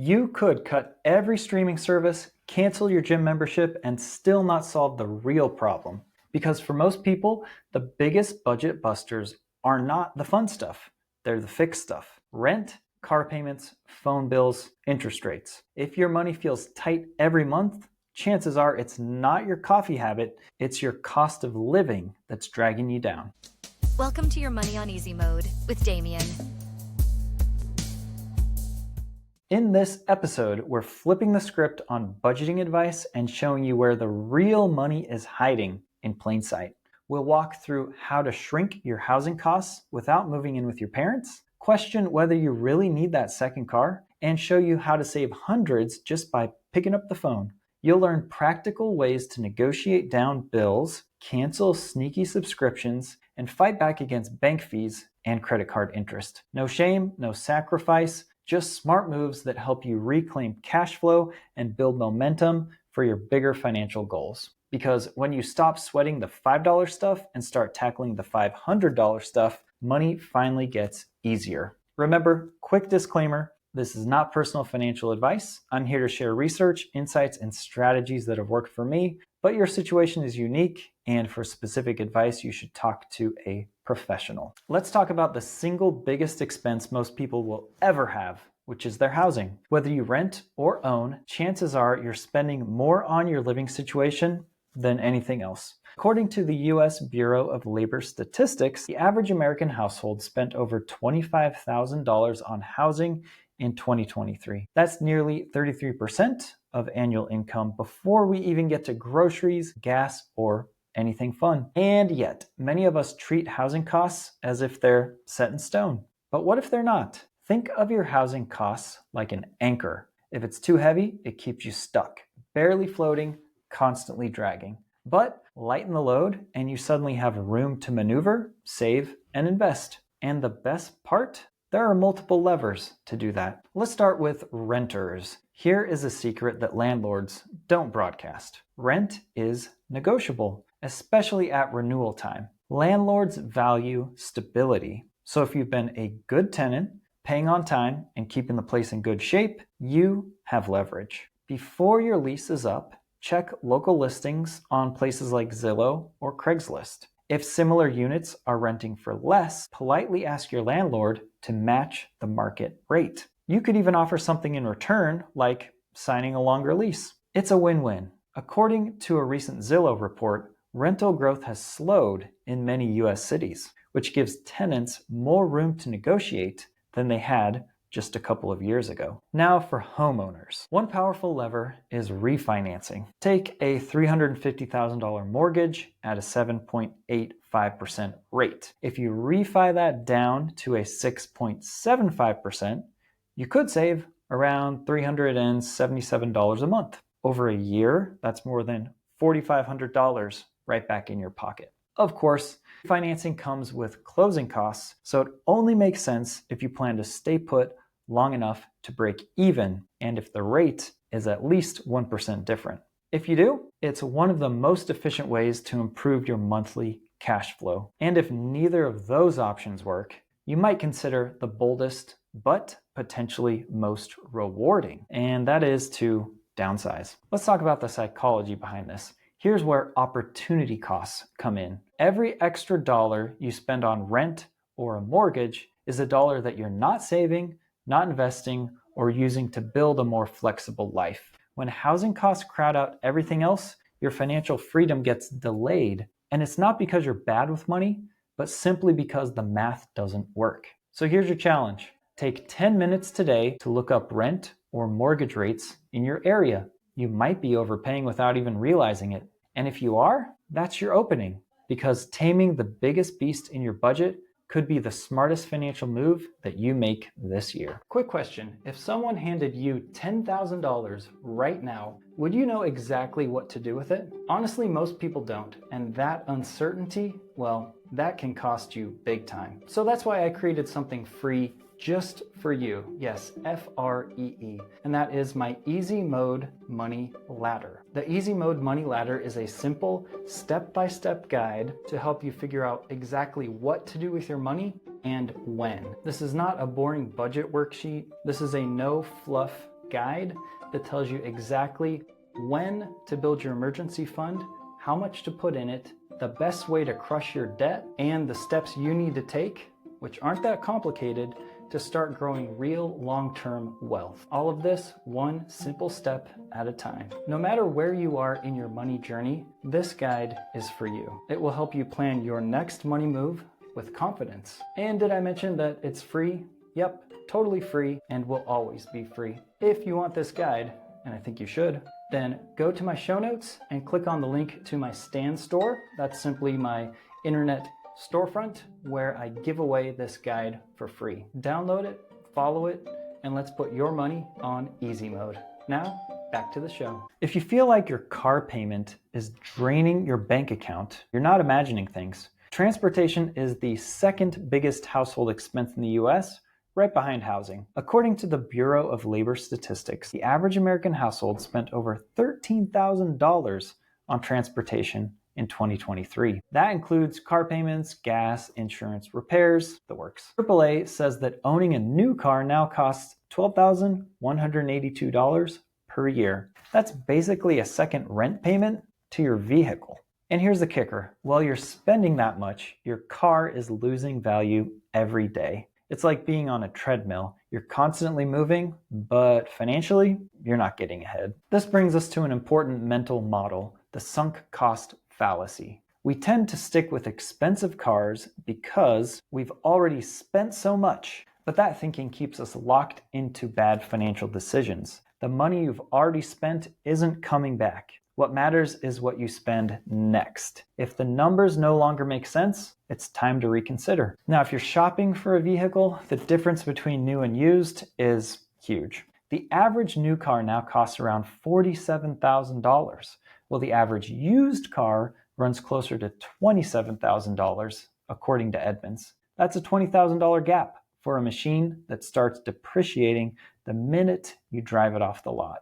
You could cut every streaming service, cancel your gym membership, and still not solve the real problem. Because for most people, the biggest budget busters are not the fun stuff, they're the fixed stuff. Rent, car payments, phone bills, interest rates. If your money feels tight every month, chances are it's not your coffee habit, it's your cost of living that's dragging you down. Welcome to your Money on Easy mode with Damien. In this episode, we're flipping the script on budgeting advice and showing you where the real money is hiding in plain sight. We'll walk through how to shrink your housing costs without moving in with your parents, question whether you really need that second car, and show you how to save hundreds just by picking up the phone. You'll learn practical ways to negotiate down bills, cancel sneaky subscriptions, and fight back against bank fees and credit card interest. No shame, no sacrifice, just smart moves that help you reclaim cash flow and build momentum for your bigger financial goals. Because when you stop sweating the $5 stuff and start tackling the $500 stuff, money finally gets easier. Remember, quick disclaimer, this is not personal financial advice. I'm here to share research, insights, and strategies that have worked for me, but your situation is unique, and for specific advice, you should talk to a professional. Let's talk about the single biggest expense most people will ever have, which is their housing. Whether you rent or own, chances are you're spending more on your living situation than anything else. According to the U.S. Bureau of Labor Statistics, the average American household spent over $25,000 on housing in 2023. That's nearly 33% of annual income before we even get to groceries, gas, or anything fun. And yet, many of us treat housing costs as if they're set in stone. But what if they're not? Think of your housing costs like an anchor. If it's too heavy, it keeps you stuck, barely floating, constantly dragging. But lighten the load and you suddenly have room to maneuver, save, and invest. And the best part? There are multiple levers to do that. Let's start with renters. Here is a secret that landlords don't broadcast. Rent is negotiable, especially at renewal time. Landlords value stability. So if you've been a good tenant, paying on time, and keeping the place in good shape, you have leverage. Before your lease is up, check local listings on places like Zillow or Craigslist. If similar units are renting for less, politely ask your landlord to match the market rate. You could even offer something in return, like signing a longer lease. It's a win-win. According to a recent Zillow report, rental growth has slowed in many US cities, which gives tenants more room to negotiate than they had just a couple of years ago. Now for homeowners. One powerful lever is refinancing. Take a $350,000 mortgage at a 7.85% rate. If you refi that down to a 6.75%, you could save around $377 a month. Over a year, that's more than $4,500 right back in your pocket. Of course, financing comes with closing costs, so it only makes sense if you plan to stay put long enough to break even, and if the rate is at least 1% different. If you do, it's one of the most efficient ways to improve your monthly cash flow. And if neither of those options work, you might consider the boldest but potentially most rewarding, and that is to downsize. Let's talk about the psychology behind this. Here's where opportunity costs come in. Every extra dollar you spend on rent or a mortgage is a dollar that you're not saving, not investing, or using to build a more flexible life. When housing costs crowd out everything else, your financial freedom gets delayed. And it's not because you're bad with money, but simply because the math doesn't work. So here's your challenge. Take 10 minutes today to look up rent or mortgage rates in your area. You might be overpaying without even realizing it. And if you are, that's your opening. Because taming the biggest beast in your budget could be the smartest financial move that you make this year. Quick question. If someone handed you $10,000 right now, would you know exactly what to do with it? Honestly, most people don't. And that uncertainty, well, that can cost you big time. So that's why I created something free just for you. Yes, F-R-E-E. And that is my Easy Mode Money Ladder. The Easy Mode Money Ladder is a simple step-by-step guide to help you figure out exactly what to do with your money and when. This is not a boring budget worksheet. This is a no fluff guide that tells you exactly when to build your emergency fund, how much to put in it, the best way to crush your debt, and the steps you need to take, which aren't that complicated, to start growing real long-term wealth. All of this one simple step at a time. No matter where you are in your money journey, this guide is for you. It will help you plan your next money move with confidence. And did I mention that it's free? Yep, totally free and will always be free. If you want this guide, and I think you should, then go to my show notes and click on the link to my Stan store. That's simply my internet storefront where I give away this guide for free. Download it, follow it, and let's put your money on easy mode. Now, back to the show. If you feel like your car payment is draining your bank account, you're not imagining things. Transportation is the second biggest household expense in the US, right behind housing. According to the Bureau of Labor Statistics, the average American household spent over $13,000 on transportation in 2023. That includes car payments, gas, insurance, repairs, the works. AAA says that owning a new car now costs $12,182 per year. That's basically a second rent payment to your vehicle. And here's the kicker. While you're spending that much, your car is losing value every day. It's like being on a treadmill. You're constantly moving, but financially, you're not getting ahead. This brings us to an important mental model, the sunk cost fallacy. We tend to stick with expensive cars because we've already spent so much, but that thinking keeps us locked into bad financial decisions. The money you've already spent isn't coming back. What matters is what you spend next. If the numbers no longer make sense, it's time to reconsider. Now, if you're shopping for a vehicle, the difference between new and used is huge. The average new car now costs around $47,000, while the average used car runs closer to $27,000, according to Edmunds. That's a $20,000 gap for a machine that starts depreciating the minute you drive it off the lot.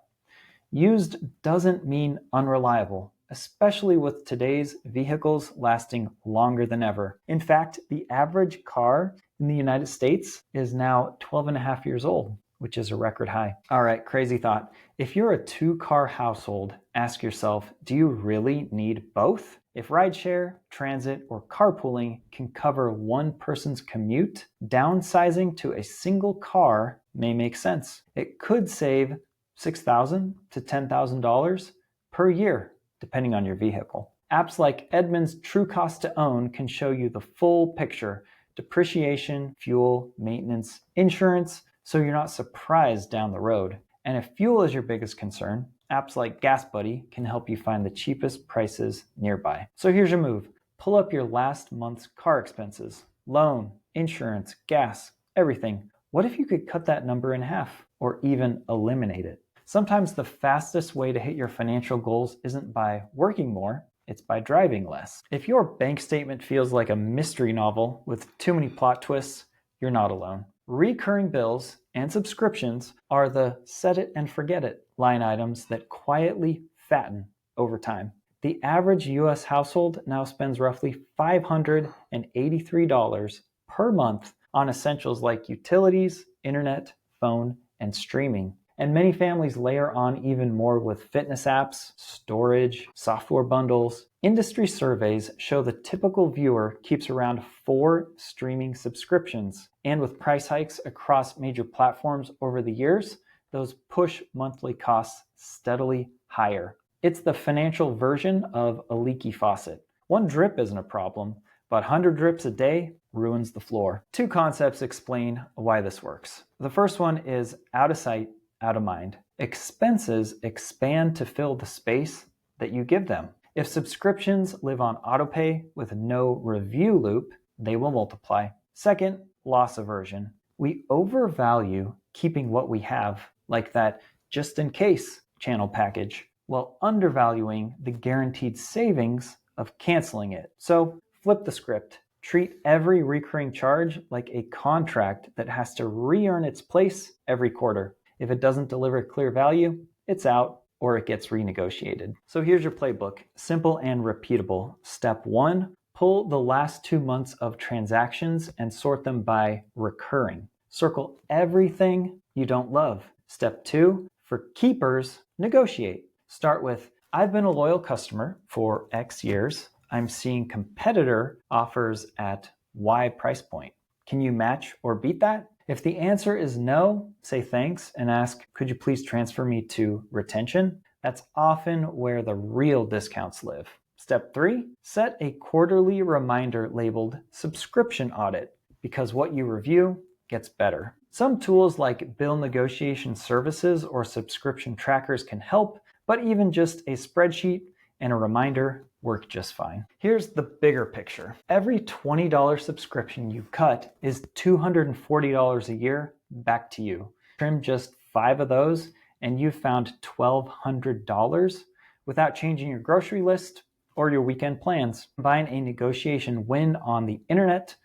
Used doesn't mean unreliable, especially with today's vehicles lasting longer than ever. In fact, the average car in the United States is now 12 and a half years old, which is a record high. All right, crazy thought. If you're a two-car household, ask yourself, do you really need both? If rideshare, transit, or carpooling can cover one person's commute, downsizing to a single car may make sense. It could save $6,000 to $10,000 per year, depending on your vehicle. Apps like Edmunds' True Cost to Own can show you the full picture: depreciation, fuel, maintenance, insurance, so you're not surprised down the road. And if fuel is your biggest concern, apps like Gas Buddy can help you find the cheapest prices nearby. So here's your move. Pull up your last month's car expenses: loan, insurance, gas, everything. What if you could cut that number in half or even eliminate it? Sometimes the fastest way to hit your financial goals isn't by working more, it's by driving less. If your bank statement feels like a mystery novel with too many plot twists, you're not alone. Recurring bills and subscriptions are the set it and forget it line items that quietly fatten over time. The average US household now spends roughly $583 per month on essentials like utilities, internet, phone, and streaming. And many families layer on even more with fitness apps, storage, software bundles. Industry surveys show the typical viewer keeps around 4 streaming subscriptions. And with price hikes across major platforms over the years, those push monthly costs steadily higher. It's the financial version of a leaky faucet. One drip isn't a problem, but 100 drips a day ruins the floor. 2 concepts explain why this works. The first one is out of sight, out of mind. Expenses expand to fill the space that you give them. If subscriptions live on autopay with no review loop, they will multiply. Second, loss aversion. We overvalue keeping what we have, like that just in case channel package, while undervaluing the guaranteed savings of canceling it. So flip the script. Treat every recurring charge like a contract that has to re-earn its place every quarter. If it doesn't deliver clear value, it's out or it gets renegotiated. So here's your playbook, simple and repeatable. Step 1, pull the last 2 months of transactions and sort them by recurring. Circle everything you don't love. Step 2, For keepers, negotiate. Start with, I've been a loyal customer for X years. I'm seeing competitor offers at Y price point. Can you match or beat that? If the answer is no, say thanks and ask, could you please transfer me to retention? That's often where the real discounts live. Step 3, set a quarterly reminder labeled subscription audit, because what you review gets better. Some tools like bill negotiation services or subscription trackers can help, but even just a spreadsheet and a reminder work just fine. Here's the bigger picture. Every $20 subscription you cut is $240 a year back to you. Trim just 5 of those and you've found $1,200 without changing your grocery list or your weekend plans. Combine a negotiation win on the internet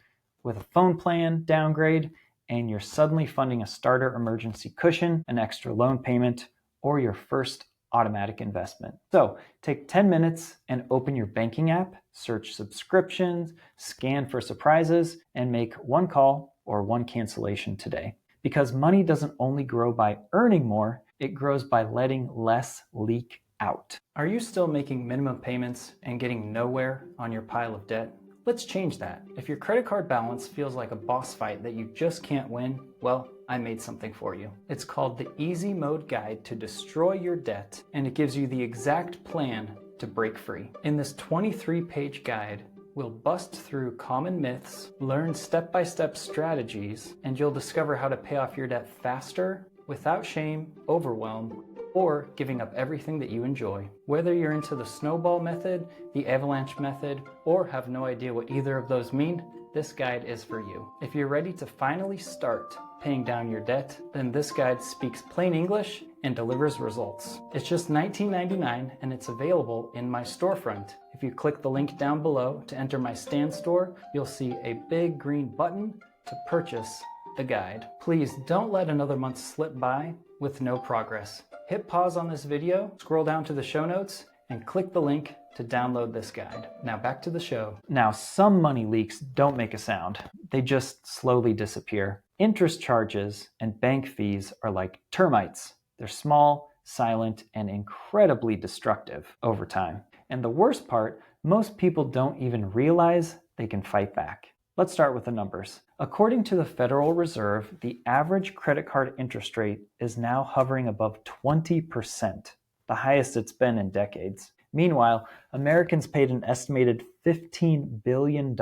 with a phone plan downgrade, and you're suddenly funding a starter emergency cushion, an extra loan payment, or your first automatic investment. So take 10 minutes and open your banking app, search subscriptions, scan for surprises, and make one call or one cancellation today. Because money doesn't only grow by earning more, it grows by letting less leak out. Are you still making minimum payments and getting nowhere on your pile of debt? Let's change that. If your credit card balance feels like a boss fight that you just can't win, well, I made something for you. It's called the Easy Mode Guide to Destroy Your Debt, and it gives you the exact plan to break free. In this 23-page guide, we'll bust through common myths, learn step-by-step strategies, and you'll discover how to pay off your debt faster, without shame, overwhelm, or giving up everything that you enjoy. Whether you're into the snowball method, the avalanche method, or have no idea what either of those mean, this guide is for you. If you're ready to finally start paying down your debt, then this guide speaks plain English and delivers results. It's just $19.99 and it's available in my storefront. If you click the link down below to enter my Stand store, you'll see a big green button to purchase the guide. Please don't let another month slip by with no progress. Hit pause on this video, scroll down to the show notes, and click the link to download this guide. Now back to the show. Now, some money leaks don't make a sound. They just slowly disappear. Interest charges and bank fees are like termites. They're small, silent, and incredibly destructive over time. And the worst part, most people don't even realize they can fight back. Let's start with the numbers. According to the Federal Reserve, the average credit card interest rate is now hovering above 20%, the highest it's been in decades. Meanwhile, Americans paid an estimated $15 billion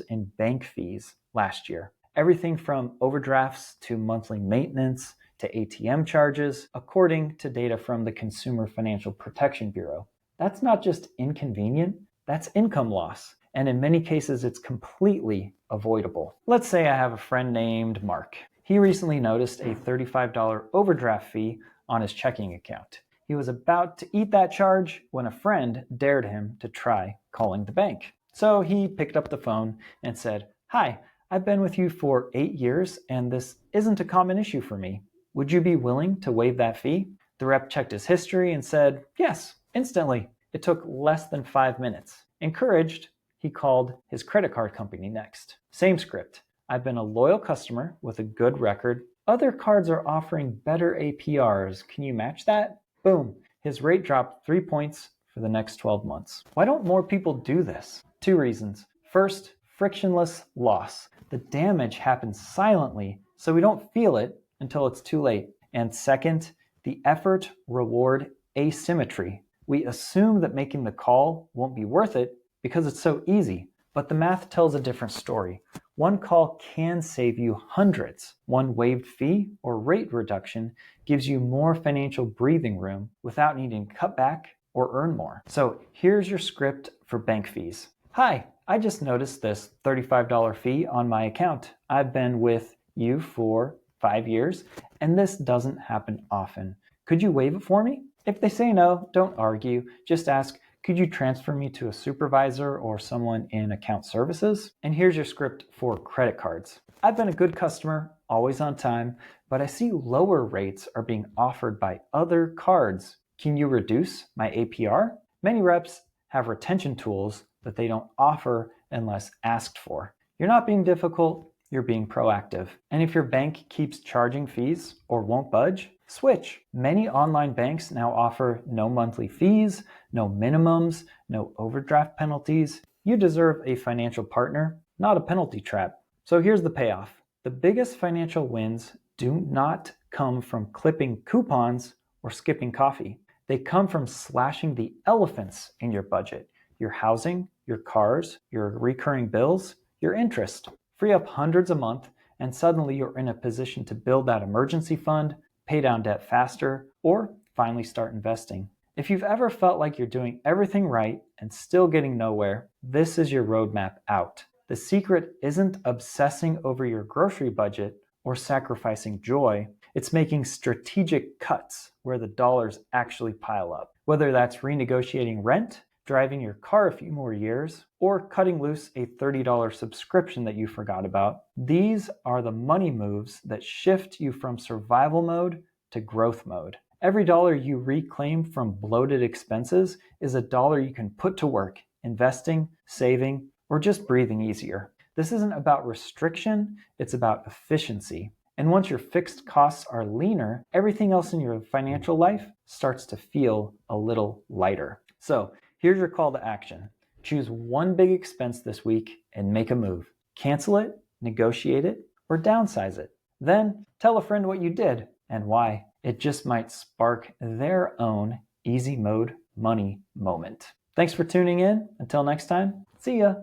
in bank fees last year. Everything from overdrafts to monthly maintenance to ATM charges, according to data from the Consumer Financial Protection Bureau. That's not just inconvenient, that's income loss. And in many cases, it's completely avoidable. Let's say I have a friend named Mark. He recently noticed a $35 overdraft fee on his checking account. He was about to eat that charge when a friend dared him to try calling the bank. So he picked up the phone and said, "Hi, I've been with you for 8 years and this isn't a common issue for me. Would you be willing to waive that fee?" The rep checked his history and said, "Yes," instantly. It took less than 5 minutes. Encouraged, he called his credit card company next. Same script. "I've been a loyal customer with a good record. Other cards are offering better APRs. Can you match that?" Boom. His rate dropped 3 points for the next 12 months. Why don't more people do this? 2 reasons. First, frictionless loss. The damage happens silently, so we don't feel it until it's too late. And second, the effort-reward asymmetry. We assume that making the call won't be worth it because it's so easy, but the math tells a different story. One call can save you hundreds. One waived fee or rate reduction gives you more financial breathing room without needing to cut back or earn more. So here's your script for bank fees. "Hi, I just noticed this $35 fee on my account. I've been with you for 5 years, and this doesn't happen often. Could you waive it for me?" If they say no, don't argue. Just ask, "Could you transfer me to a supervisor or someone in account services?" And here's your script for credit cards. "I've been a good customer, always on time, but I see lower rates are being offered by other cards. Can you reduce my APR?" Many reps have retention tools that they don't offer unless asked for. You're not being difficult, you're being proactive. And if your bank keeps charging fees or won't budge, switch. Many online banks now offer no monthly fees, no minimums, no overdraft penalties. You deserve a financial partner, not a penalty trap. So here's the payoff. The biggest financial wins do not come from clipping coupons or skipping coffee. They come from slashing the elephants in your budget: your housing, your cars, your recurring bills, your interest. Free up hundreds a month, and suddenly you're in a position to build that emergency fund, pay down debt faster, or finally start investing. If you've ever felt like you're doing everything right and still getting nowhere, this is your roadmap out. The secret isn't obsessing over your grocery budget or sacrificing joy. It's making strategic cuts where the dollars actually pile up. Whether that's renegotiating rent, driving your car a few more years, or cutting loose a $30 subscription that you forgot about, these are the money moves that shift you from survival mode to growth mode. Every dollar you reclaim from bloated expenses is a dollar you can put to work, investing, saving, or just breathing easier. This isn't about restriction, it's about efficiency. And once your fixed costs are leaner, everything else in your financial life starts to feel a little lighter. So here's your call to action. Choose one big expense this week and make a move. Cancel it, negotiate it, or downsize it. Then tell a friend what you did and why. It just might spark their own easy mode money moment. Thanks for tuning in. Until next time, see ya.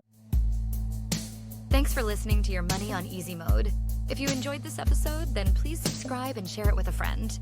Thanks for listening to Your Money on Easy Mode. If you enjoyed this episode, then please subscribe and share it with a friend.